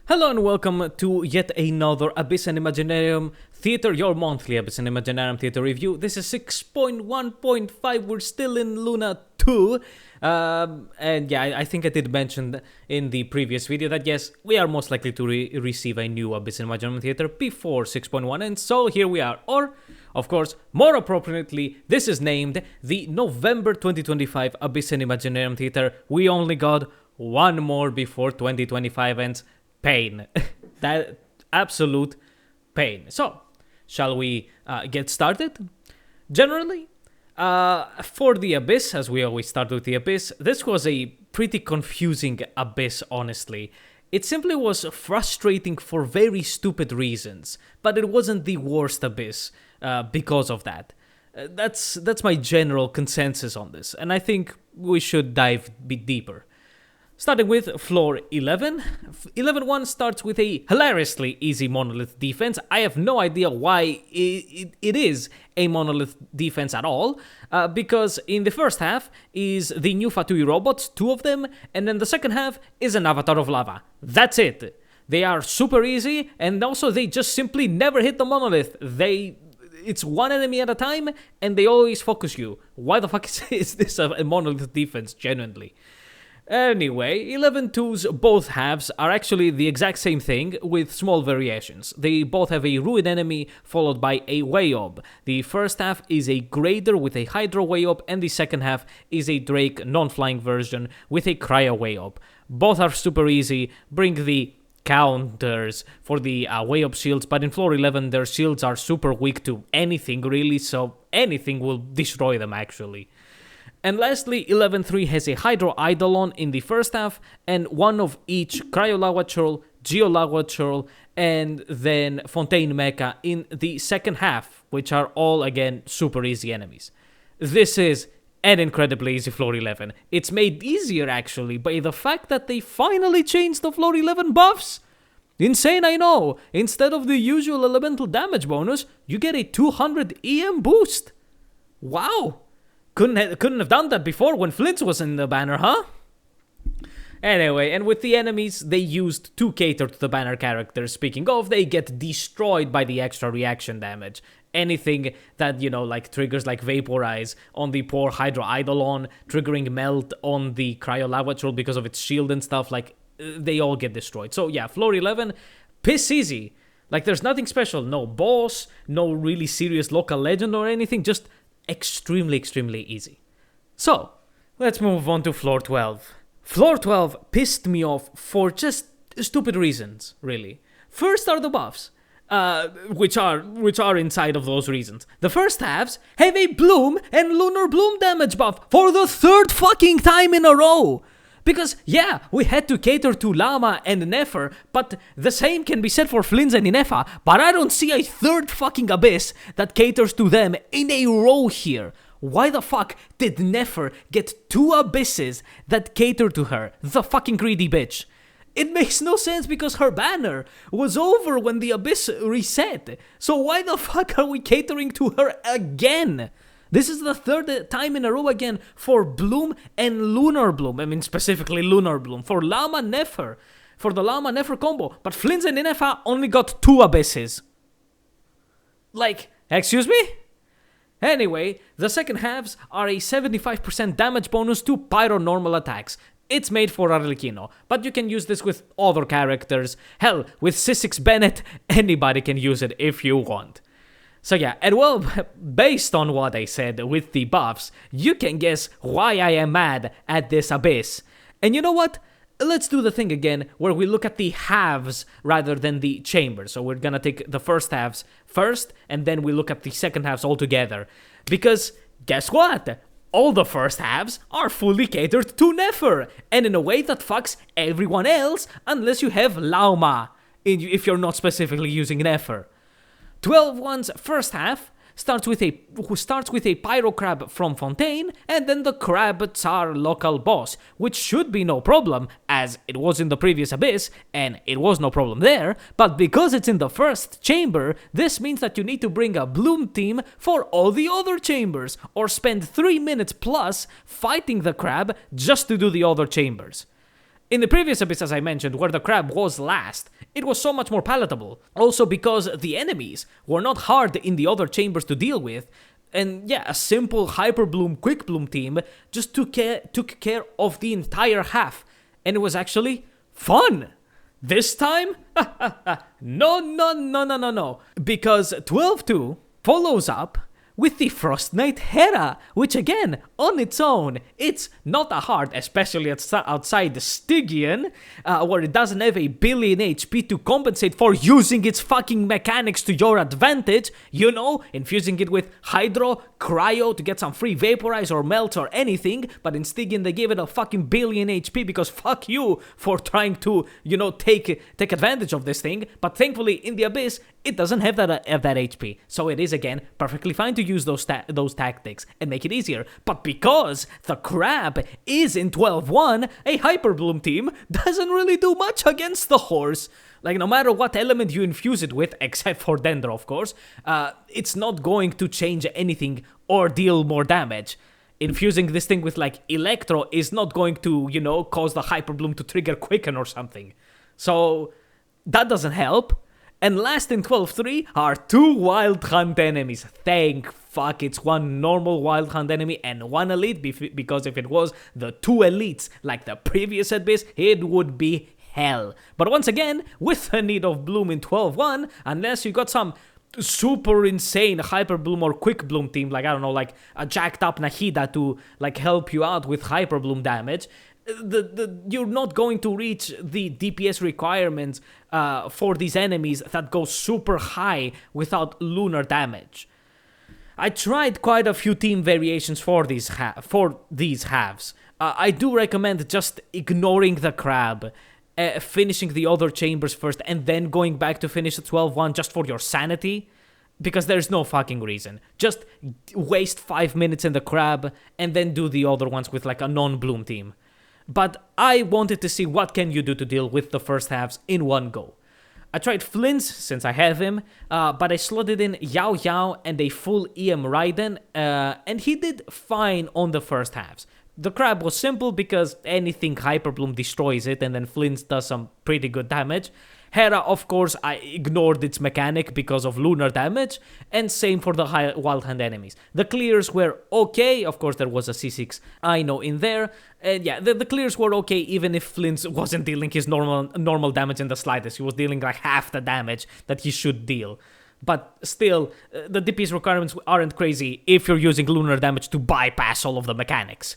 Hello and welcome to yet another Abyss and Imaginarium Theater, your monthly Abyss and Imaginarium Theater review. This is 6.1.5, we're still in Luna 2. And yeah, I think I did mention in the previous video that yes, we are most likely to receive a new Abyss and Imaginarium Theater before 6.1, and so here we are. Or, of course, more appropriately, this is named the November 2025 Abyss and Imaginarium Theater. We only got one more before 2025 ends. Pain. That absolute pain. So, shall we get started? Generally, for the Abyss, as we always start with the Abyss, this was a pretty confusing Abyss, honestly. It simply was frustrating for very stupid reasons, but it wasn't the worst Abyss because of that. That's my general consensus on this, and I think we should dive a bit deeper. Starting with floor 11. 11-1 starts with a hilariously easy monolith defense. I have no idea why it is a monolith defense at all, because in the first half is the new Fatui robots, 2 of them, and then the second half is an avatar of lava. That's it. They are super easy, and also they just simply never hit the monolith. It's one enemy at a time, and they always focus you. Why the fuck is this a monolith defense, genuinely? Anyway, 11-2's both halves are actually the exact same thing with small variations. They both have a Ruin enemy followed by a Wayob. The first half is a Grader with a Hydro Wayob, and the second half is a Drake non-flying version with a Cryo Wayob. Both are super easy, bring the counters for the Wayob shields, but in floor 11 their shields are super weak to anything really, so anything will destroy them actually. And lastly, 11-3 has a Hydro Eidolon in the first half, and one of each Cryo Lava Churl, Geo Lava Churl, and then Fontaine Mecha in the second half, which are all, again, super easy enemies. This is an incredibly easy floor 11. It's made easier, actually, by the fact that they finally changed the floor 11 buffs. Insane, I know. Instead of the usual elemental damage bonus, you get a 200 EM boost. Wow. Couldn't have done that before when Flint was in the banner, huh? Anyway, and with the enemies, they used to cater to the banner characters. Speaking of, they get destroyed by the extra reaction damage. Anything that, like triggers like Vaporize on the poor Hydro Eidolon, triggering Melt on the Cryo Lava Troll because of its shield and stuff, like, they all get destroyed. So yeah, floor 11, piss easy. Like, there's nothing special. No boss, no really serious local legend or anything, just extremely easy. So, let's move on to floor 12. Floor 12 pissed me off for just stupid reasons, really. First are the buffs, which are inside of those reasons. The first halves have a Bloom and Lunar Bloom damage buff for the third fucking time in a row. Because, yeah, we had to cater to Llama and Nefer, but the same can be said for Flins and Inefa, but I don't see a third fucking Abyss that caters to them in a row here. Why the fuck did Nefer get 2 Abysses that cater to her? The fucking greedy bitch. It makes no sense because her banner was over when the Abyss reset. So why the fuck are we catering to her again? This is the third time in a row again for Bloom and Lunar Bloom. I mean, specifically Lunar Bloom. For Llama Nefer. For the Llama Nefer combo. But Flins and Inefa only got 2 Abysses. Like, excuse me? Anyway, the second halves are a 75% damage bonus to Pyro normal attacks. It's made for Arlecchino, but you can use this with other characters. Hell, with Sissix Bennett, anybody can use it if you want. So yeah, and well, based on what I said with the buffs, you can guess why I am mad at this Abyss. And you know what? Let's do the thing again where we look at the halves rather than the chambers. So we're gonna take the first halves first, and then we look at the second halves all together. Because, guess what? All the first halves are fully catered to Nefer, and in a way that fucks everyone else unless you have Lauma, if you're not specifically using Nefer. 12-1's first half starts with a Pyro Crab from Fontaine, and then the Crab Tsar local boss, which should be no problem, as it was in the previous Abyss, and it was no problem there, but because it's in the first chamber, this means that you need to bring a Bloom team for all the other chambers, or spend 3 minutes plus fighting the Crab just to do the other chambers. In the previous Abyss, as I mentioned, where the crab was last, it was so much more palatable. Also because the enemies were not hard in the other chambers to deal with, and yeah, a simple Hyper Bloom, Quick Bloom team just took care of the entire half, and it was actually fun. This time? No. Because 12-2 follows up with the Frost Knight Hera, which again, on its own, it's not a hard, especially outside the Stygian, where it doesn't have a billion HP to compensate for using its fucking mechanics to your advantage, you know, infusing it with Hydro, Cryo to get some free Vaporize or Melt or anything, but in Stygian they gave it a fucking billion HP because fuck you for trying to, you know, take advantage of this thing, but thankfully in the Abyss, it doesn't have that HP, so it is again perfectly fine to use those tactics and make it easier. But because the crab is in 12-1, a Hyper Bloom team doesn't really do much against the horse. Like, no matter what element you infuse it with, except for Dendro, of course, it's not going to change anything or deal more damage. Infusing this thing with, like, Electro is not going to, you know, cause the Hyper Bloom to trigger Quicken or something. So, that doesn't help. And last in 12-3 are 2 Wild Hunt enemies. Thank fuck, it's 1 normal Wild Hunt enemy and 1 elite, because if it was the 2 elites like the previous Abyss, it would be hell. But once again, with the need of Bloom in 12-1, unless you got some super insane Hyper Bloom or Quick Bloom team, like, I don't know, like a jacked up Nahida to, like, help you out with Hyper Bloom damage, you're not going to reach the DPS requirements for these enemies that go super high without lunar damage. I tried quite a few team variations for these halves. I do recommend just ignoring the crab, finishing the other chambers first, and then going back to finish the 12-1 just for your sanity. Because there's no fucking reason. Just waste 5 minutes in the crab, and then do the other ones with like a non-bloom team. But I wanted to see what can you do to deal with the first halves in one go. I tried Flints, since I have him, but I slotted in Yao Yao and a full EM Raiden, and he did fine on the first halves. The crab was simple because anything Hyper Bloom destroys it, and then Flints does some pretty good damage. Hera, of course, I ignored its mechanic because of lunar damage, and same for the Wild Hand enemies. The clears were okay, of course there was a C6 I know in there, and yeah, the clears were okay even if Flint wasn't dealing his normal damage in the slightest. He was dealing like half the damage that he should deal. But still, the DPS requirements aren't crazy if you're using lunar damage to bypass all of the mechanics.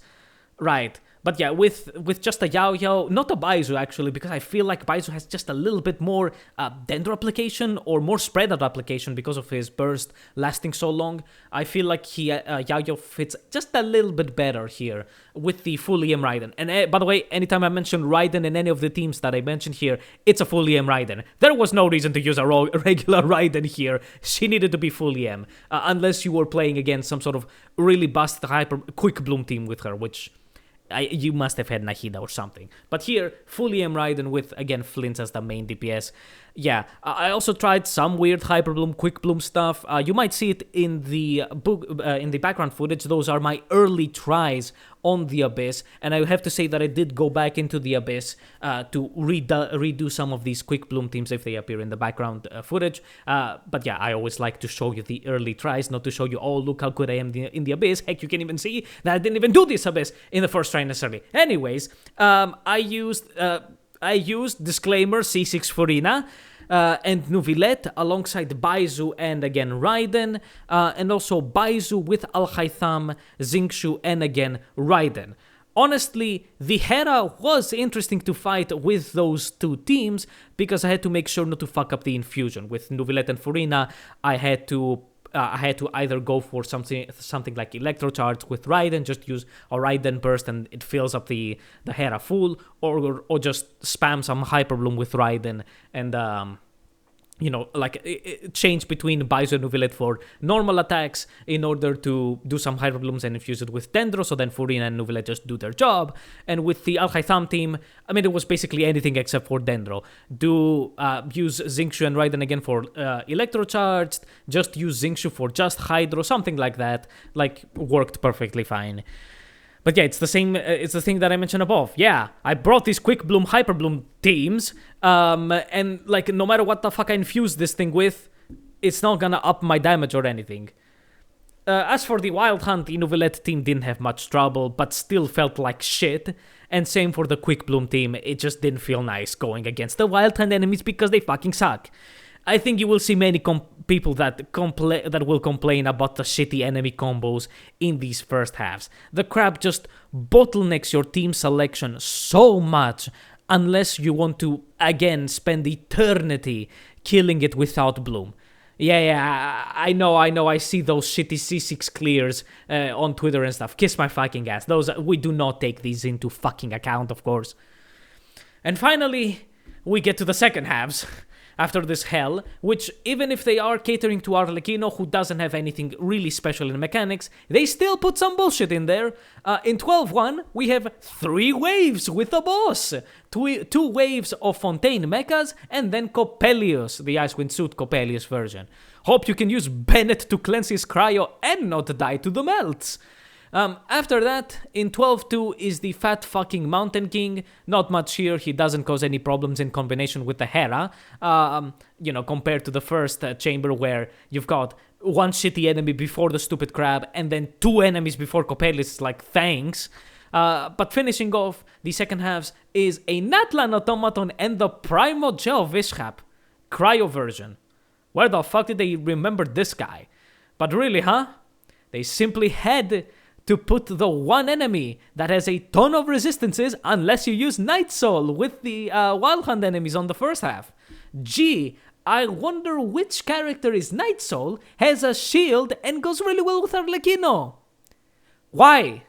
Right. But yeah, with just a Yao Yao, not a Baizu actually, because I feel like Baizu has just a little bit more Dendro application or more spread out application because of his burst lasting so long. I feel like Yao Yao fits just a little bit better here with the full EM Raiden. And by the way, anytime I mention Raiden in any of the teams that I mentioned here, it's a full EM Raiden. There was no reason to use a regular Raiden here. She needed to be full EM, unless you were playing against some sort of really busted hyper quick bloom team with her, which... you must have had Nahida or something. But here, full EM Raiden with, again, Flint as the main DPS. Yeah, I also tried some weird Hyper Bloom, Quick Bloom stuff. You might see it in the in the background footage. Those are my early tries on the Abyss. And I have to say that I did go back into the Abyss to redo some of these Quick Bloom teams if they appear in the background footage. But yeah, I always like to show you the early tries, not to show you, oh, look how good I am in the Abyss. Heck, you can even see that I didn't even do this Abyss in the first try necessarily. Anyways, I used disclaimer C6 Furina and Nuvilette alongside Baizu and again Raiden, and also Baizu with Al-Haytham, Xingqiu, and again Raiden. Honestly, the Hera was interesting to fight with those two teams because I had to make sure not to fuck up the infusion. With Nuvilette and Furina, I had to either go for something like Electro Charge with Raiden, just use a Raiden burst and it fills up the Hera full, or just spam some Hyper Bloom with Raiden and change between Baizu and Nuvilette for normal attacks in order to do some Hyper Blooms and infuse it with Dendro, so then Furina and Nuvilette just do their job. And with the Al-Haytham team, I mean, it was basically anything except for Dendro. Use Xingqiu and Raiden again for Electro Charged, just use Xingqiu for just Hydro, something like that, worked perfectly fine. But yeah, it's the same. It's the thing that I mentioned above. Yeah, I brought these quick bloom, hyper bloom teams, and like no matter what the fuck I infuse this thing with, it's not gonna up my damage or anything. As for the Wild Hunt, the Nouvellette team didn't have much trouble, but still felt like shit. And same for the Quick Bloom team, it just didn't feel nice going against the Wild Hunt enemies because they fucking suck. I think you will see many people that will complain about the shitty enemy combos in these first halves. The crab just bottlenecks your team selection so much unless you want to, again, spend eternity killing it without bloom. Yeah, I know, I see those shitty C6 clears on Twitter and stuff. Kiss my fucking ass. We do not take these into fucking account, of course. And finally, we get to the second halves. After this hell, which even if they are catering to Arlecchino, who doesn't have anything really special in mechanics, they still put some bullshit in there. In 12-1, we have 3 waves with the boss. Two waves of Fontaine mechas, and then Coppelius, the Icewind Suit Coppelius version. Hope you can use Bennett to cleanse his cryo and not die to the melts. After that, in 12-2 is the fat fucking Mountain King. Not much here, he doesn't cause any problems in combination with the Hera. Compared to the first chamber where you've got one shitty enemy before the stupid crab and then 2 enemies before Coppelius, like, thanks. But finishing off the second halves is a Natlan Automaton and the Primogel Vishap cryo version. Where the fuck did they remember this guy? But really, huh? They simply had to put the one enemy that has a ton of resistances unless you use Night Soul with the Wild Hunt enemies on the first half. Gee, I wonder which character is Night Soul, has a shield, and goes really well with Arlecchino. Why?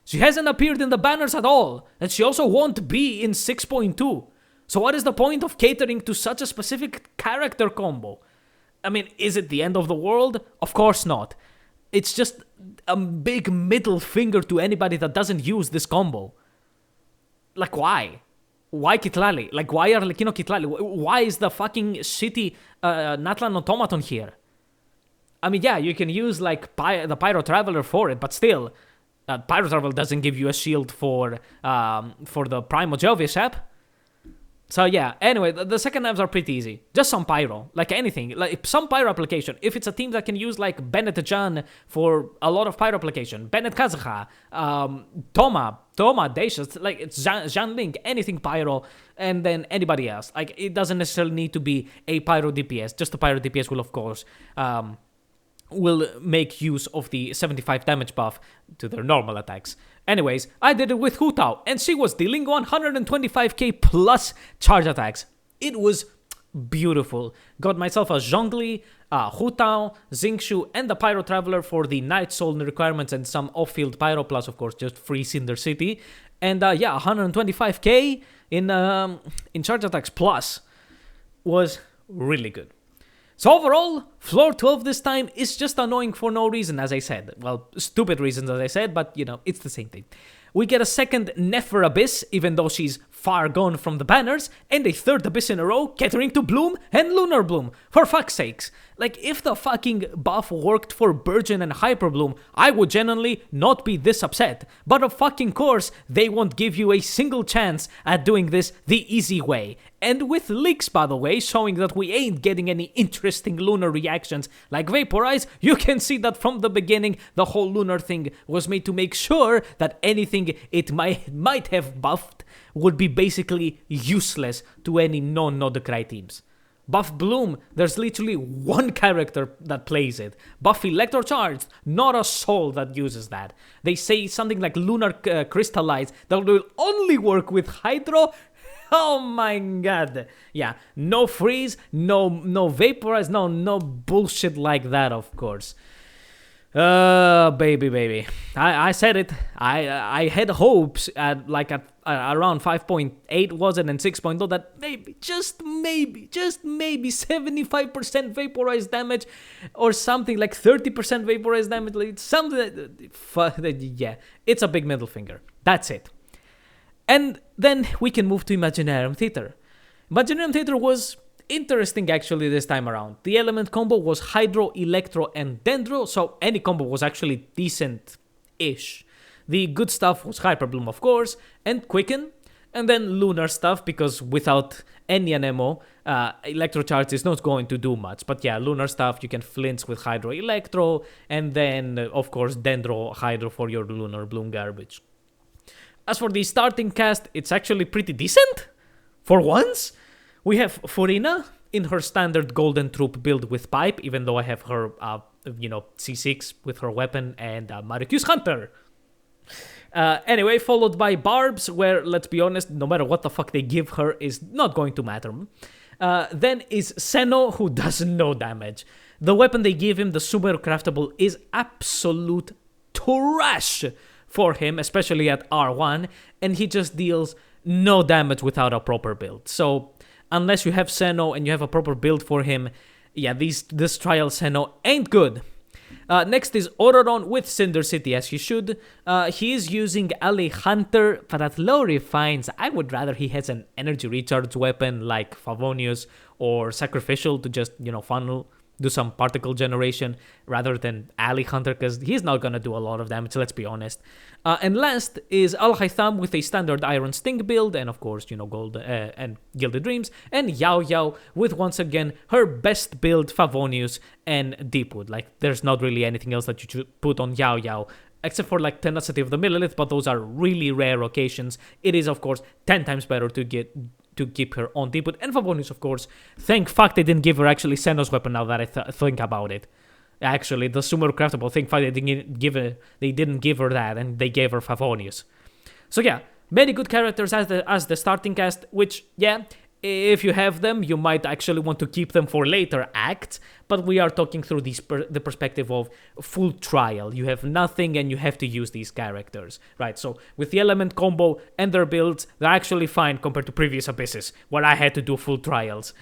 She hasn't appeared in the banners at all, and she also won't be in 6.2. So what is the point of catering to such a specific character combo? I mean, is it the end of the world? Of course not. It's just a big middle finger to anybody that doesn't use this combo. Like, why? Why Kitlali? Like, why Arlecchino Kitlali? Why is the fucking shitty Natlan Automaton here? I mean, yeah, you can use, like, the Pyro Traveler for it, but still, Pyro Traveler doesn't give you a shield for the Primogel Vishap. So yeah, anyway, the second halves are pretty easy. Just some pyro, like anything, like some pyro application. If it's a team that can use like Bennett Jan for a lot of pyro application, Bennett Kazaha, Toma, Dacious, like it's Jean Link, anything pyro, and then anybody else. Like it doesn't necessarily need to be a pyro DPS. Just the pyro DPS will of course will make use of the 75 damage buff to their normal attacks. Anyways, I did it with Hu Tao, and she was dealing 125k plus charge attacks. It was beautiful. Got myself a Zhongli, Hu Tao, Xingqiu, and the Pyro Traveler for the Night Soul requirements and some off-field Pyro plus, of course, just free Cinder City. And 125k in charge attacks plus was really good. So overall, floor 12 this time is just annoying for no reason, as I said. Well, stupid reasons, as I said, but, it's the same thing. We get a second Nefer Abyss, even though she's far gone from the banners, and a third Abyss in a row, catering to Bloom and Lunar Bloom. For fuck's sakes. Like, if the fucking buff worked for Burgeon and Hyper Bloom, I would genuinely not be this upset. But of fucking course, they won't give you a single chance at doing this the easy way. And with leaks, by the way, showing that we ain't getting any interesting Lunar reactions like Vaporize, you can see that from the beginning, the whole Lunar thing was made to make sure that anything it might have buffed would be basically useless to any non-Nodocry teams. Buff Bloom, there's literally one character that plays it. Buff Electrocharged, not a soul that uses that. They say something like Lunar Crystallize that will only work with Hydro. Oh my god. Yeah, no freeze, no vaporize, no bullshit like that, of course. Baby. I said it. I had hopes at around 5.8 was it and 6.0 that maybe, just maybe 75% vaporized damage or something like 30% vaporized damage. Like something yeah, it's a big middle finger. That's it. And then we can move to Imaginarium Theater. Imaginarium Theater was interesting actually this time around. The element combo was Hydro, Electro, and Dendro, so any combo was actually decent-ish. The good stuff was Hyper Bloom, of course, and Quicken, and then Lunar stuff, because without any Anemo, Electrocharge is not going to do much. But yeah, Lunar stuff, you can flinch with Hydro Electro, and then, of course, Dendro Hydro for your Lunar Bloom garbage. As for the starting cast, it's actually pretty decent, for once. We have Furina in her standard Golden Troop build with Pipe, even though I have her, C6 with her weapon, and Maricus Hunter. Anyway, followed by Barbs, where, let's be honest, no matter what the fuck they give her is not going to matter. Then is Seno, who does no damage. The weapon they give him, the Super Craftable, is absolute trash for him, especially at R1, and he just deals no damage without a proper build. So, unless you have Seno and you have a proper build for him, yeah, this trial Seno ain't good. Next is Ororon with Cinder City, as he should. He is using Ali Hunter, but at low refines, I would rather he has an energy recharge weapon like Favonius or Sacrificial to just, funnel, do some particle generation, rather than Ali Hunter, because he's not gonna do a lot of damage, let's be honest. And last is Al Haytham with a standard Iron Sting build, and of course, Gold and Gilded Dreams, and Yao Yao with, once again, her best build, Favonius and Deepwood. Like, there's not really anything else that you should put on Yao Yao, except for, like, Tenacity of the Millilith, but those are really rare occasions. It is, of course, 10 times better to keep her on Deepwood. And Favonius, of course, thank fuck they didn't give her actually Seno's weapon, now that I think about it. Actually, the Sumer Craftable, thank fuck they didn't give her that, and they gave her Favonius. So yeah, many good characters as the starting cast, which, yeah, if you have them, you might actually want to keep them for later acts, but we are talking through the perspective of full trial. You have nothing and you have to use these characters, right? So with the element combo and their builds, they're actually fine compared to previous Abysses, where I had to do full trials.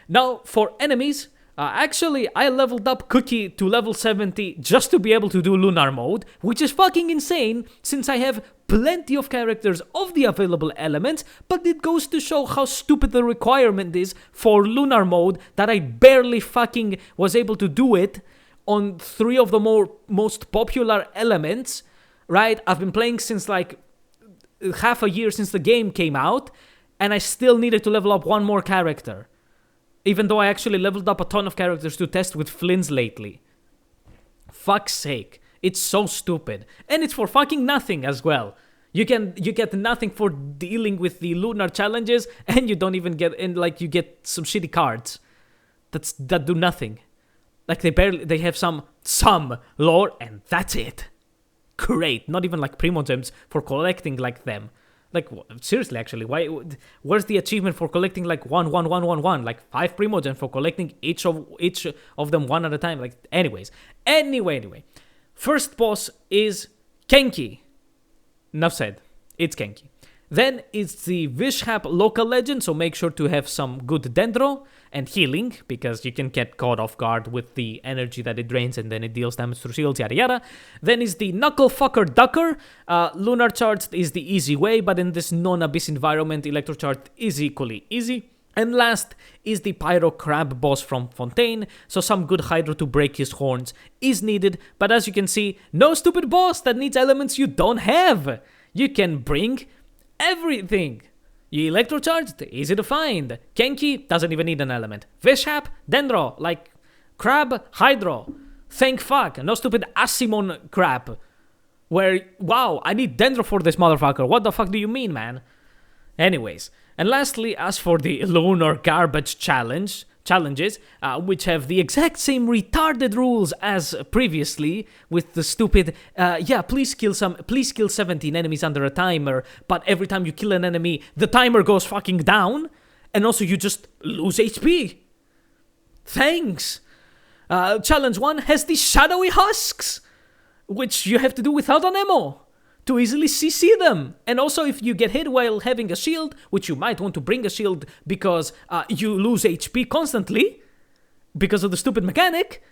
Now, for enemies, actually, I leveled up Cookie to level 70 just to be able to do Lunar mode, which is fucking insane since I have plenty of characters of the available elements, but it goes to show how stupid the requirement is for Lunar mode that I barely fucking was able to do it on 3 of the most popular elements, right? I've been playing since like half a year since the game came out, and I still needed to level up 1 more character. Even though I actually leveled up a ton of characters to test with Flynn's lately. Fuck's sake. It's so stupid. And it's for fucking nothing as well. You get nothing for dealing with the Lunar challenges, and you don't even get, and like, you get some shitty cards that do nothing. Like, they have some lore, and that's it. Great. Not even like Primogems for collecting like them. Like, seriously, actually, where's the achievement for collecting like 1, 1, 1, 1, 1? Like 5 Primogen for collecting each of them one at a time. Like, anyways. Anyway. First boss is Kenki. Enough said. It's Kenki. Then it's the Vishap local legend, so make sure to have some good Dendro and healing, because you can get caught off guard with the energy that it drains and then it deals damage through shields, yada yada. Then is the Knucklefucker Ducker. Lunar Charged is the easy way, but in this non-Abyss environment, Electrocharged is equally easy. And last is the Pyro Crab boss from Fontaine, so some good Hydro to break his horns is needed, but as you can see, no stupid boss that needs elements you don't have. You can bring everything. You Electrocharged, easy to find. Kenki doesn't even need an element. Vishap, Dendro, like Crab, Hydro. Thank fuck, no stupid Asimon crap. Where, wow, I need Dendro for this motherfucker. What the fuck do you mean, man? Anyways, and lastly, as for the Lunar Garbage challenges, which have the exact same retarded rules as previously, with the stupid, please kill 17 enemies under a timer, but every time you kill an enemy, the timer goes fucking down, and also you just lose HP. Thanks. Challenge 1 has the Shadowy Husks, which you have to do without an ammo to easily CC them. And also, if you get hit while having a shield, which you might want to bring a shield because you lose HP constantly because of the stupid mechanic,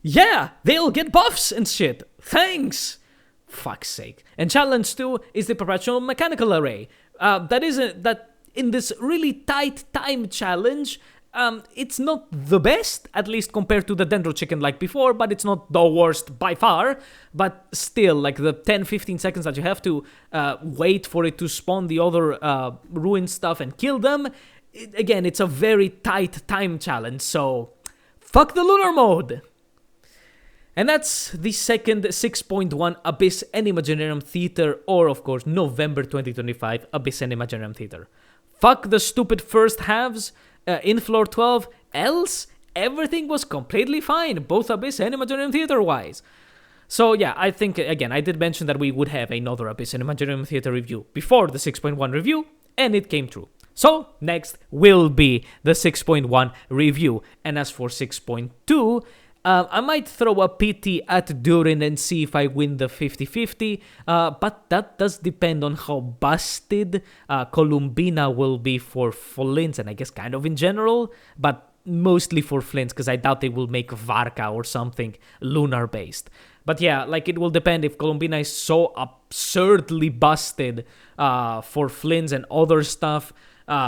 yeah, they'll get buffs and shit. Thanks. Fuck's sake. And challenge 2 is the Perpetual Mechanical Array. That in this really tight time challenge, It's not the best, at least compared to the Dendro Chicken like before, but it's not the worst by far. But still, like the 10-15 seconds that you have to wait for it to spawn the other ruined stuff and kill them, again, it's a very tight time challenge, so fuck the lunar mode! And that's the second 6.1 Abyss and Imaginarium Theater, or of course, November 2025 Abyss and Imaginarium Theater. Fuck the stupid first halves in Floor 12, else everything was completely fine, both Abyss and Imaginarium Theater-wise. So yeah, I think, again, I did mention that we would have another Abyss and Imaginarium Theater review before the 6.1 review, and it came true. So, next will be the 6.1 review. And as for 6.2, I might throw a PT at Durin and see if I win the 50-50, but that does depend on how busted Columbina will be for Flints, and I guess kind of in general, but mostly for Flints, because I doubt they will make Varka or something lunar-based. But yeah, like it will depend if Columbina is so absurdly busted for Flints and other stuff.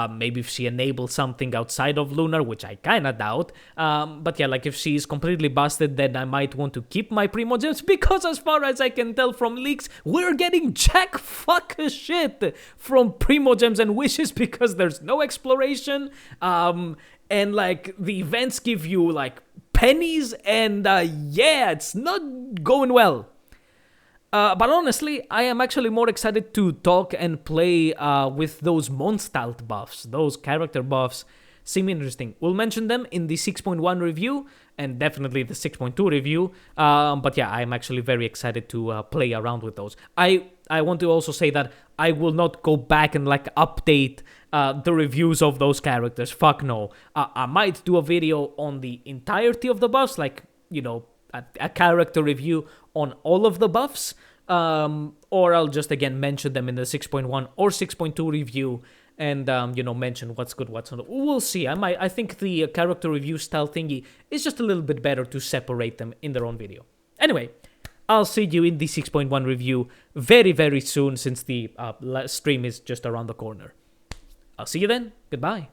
Maybe if she enables something outside of Lunar, which I kinda doubt. But yeah, like if she's completely busted, then I might want to keep my Primo Gems, because as far as I can tell from leaks, we're getting jack fuck shit from Primo Gems and Wishes because there's no exploration. And like the events give you like pennies, and yeah, it's not going well. But honestly, I am actually more excited to talk and play with those Mondstadt buffs. Those character buffs seem interesting. We'll mention them in the 6.1 review, and definitely the 6.2 review. But yeah, I'm actually very excited to play around with those. I want to also say that I will not go back and like update the reviews of those characters. Fuck no. I might do a video on the entirety of the buffs, like, you know, a character review on all of the buffs, or I'll just again mention them in the 6.1 or 6.2 review, and you know, mention what's good, what's not. We'll see. I think the character review style thingy is just a little bit better to separate them in their own video. Anyway, I'll see you in the 6.1 review very, very soon, since the stream is just around the corner. I'll see you then. Goodbye.